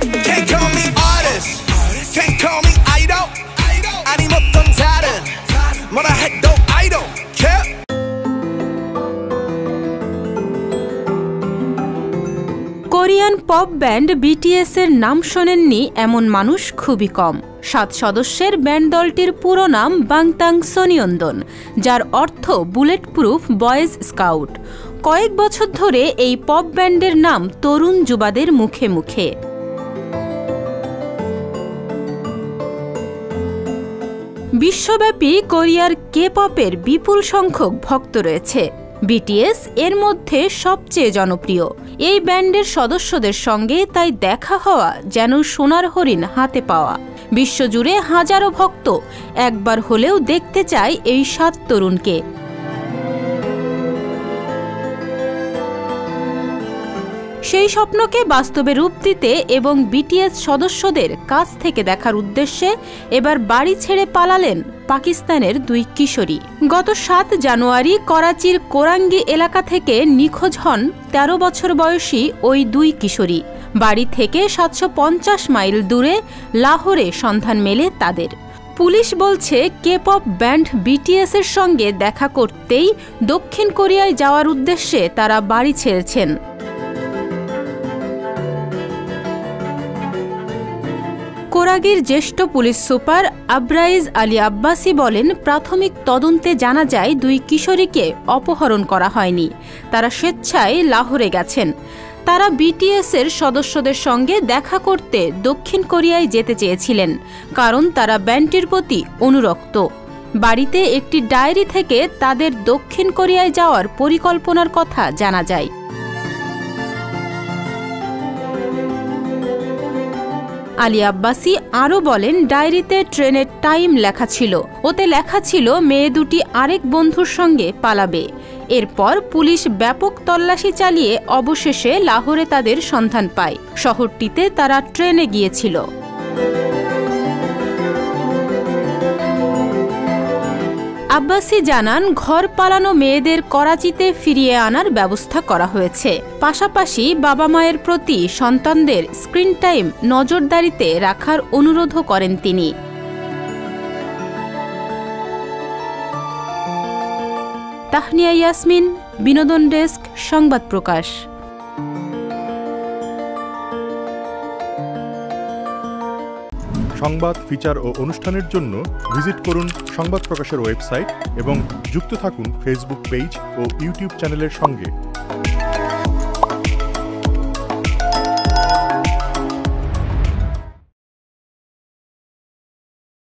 Can't call me artist, can't call me idol. 아님 어떤 다른 뭐라 해도 I don't care. Korean pop band BTS এর নাম শোনেননি এমন মানুষ খুবই কম। 7 সদস্যের ব্যান্ড দলটির পুরো নাম বাংতাং সোনিয়ন্দন, যার অর্থ বুলেট প্রুফ বয়েজ স্কাউট। কয়েক বছর ধরে এই পপ ব্যান্ডের নাম তরুণ যুবাদের মুখে মুখে। বিশ্বব্যাপী কোরিয়ার কে পপের বিপুল সংখ্যক ভক্ত রয়েছে। বিটিএস এর মধ্যে সবচেয়ে জনপ্রিয়। এই ব্যান্ডের সদস্যদের সঙ্গে তাই দেখা হওয়া যেন সোনার হরিণ হাতে পাওয়া। বিশ্বজুড়ে হাজারো ভক্ত একবার হলেও দেখতে চায় এই 7 তরুণকে। সেই স্বপ্নকে বাস্তবে রূপ দিতে এবং বিটিএস সদস্যদের কাছ থেকে দেখার উদ্দেশ্যে এবার বাড়ি ছেড়ে পালালেন পাকিস্তানের 2 কিশোরী। গত 7 জানুয়ারি করাচির কোরাঙ্গি এলাকা থেকে নিখোঁজ হন 13 বছর বয়সী ওই 2 কিশোরী। বাড়ি থেকে 750 মাইল দূরে লাহোরে সন্ধান মেলে তাদের। পুলিশ বলছে কে পপ ব্যান্ড বিটিএস এর সঙ্গে দেখা করতেই দক্ষিণ কোরিয়ায় যাওয়ার উদ্দেশ্যে তারা বাড়ি ছেড়েছেন। কোরাগির জ্যেষ্ঠ পুলিশ সুপার আব্রাইজ আলী আব্বাসি বলেন, প্রাথমিক তদন্তে জানা যায় 2 কিশোরীকে অপহরণ করা হয়নি, তারা স্বেচ্ছায় লাহোরে গেছেন। তারা বিটিএস এর সদস্যদের সঙ্গে দেখা করতে দক্ষিণ কোরিয়ায় যেতে চেয়েছিলেন, কারণ তারা ব্যান্ডটির প্রতি অনুরক্ত। বাড়িতে একটি ডায়েরি থেকে তাদের দক্ষিণ কোরিয়ায় যাওয়ার পরিকল্পনার কথা জানা যায়। আলী আব্বাসি আরও বলেন, ডায়েরিতে ট্রেনের টাইম লেখা ছিল, ওতে লেখা ছিল মেয়ে দুটি আরেক বন্ধুর সঙ্গে পালাবে। এরপর পুলিশ ব্যাপক তল্লাশি চালিয়ে অবশেষে লাহোরে তাদের সন্ধান পায়। শহরটিতে তারা ট্রেনে গিয়েছিল। আব্বাসি জানান, ঘর পালানো মেয়েদের করাচিতে ফিরিয়ে আনার ব্যবস্থা করা হয়েছে। পাশাপাশি বাবা মায়ের প্রতি সন্তানদের স্ক্রিন টাইম নজরদারিতে রাখার অনুরোধও করেন তিনি। তাহনিয়া ইয়াসমিন, বিনোদন ডেস্ক, সংবাদ প্রকাশ। সংবাদ, ফিচার ও অনুষ্ঠানের জন্য ভিজিট করুন সংবাদ প্রকাশের ওয়েবসাইট এবং যুক্ত থাকুন ফেসবুক পেজ ও ইউটিউব চ্যানেলের সঙ্গে।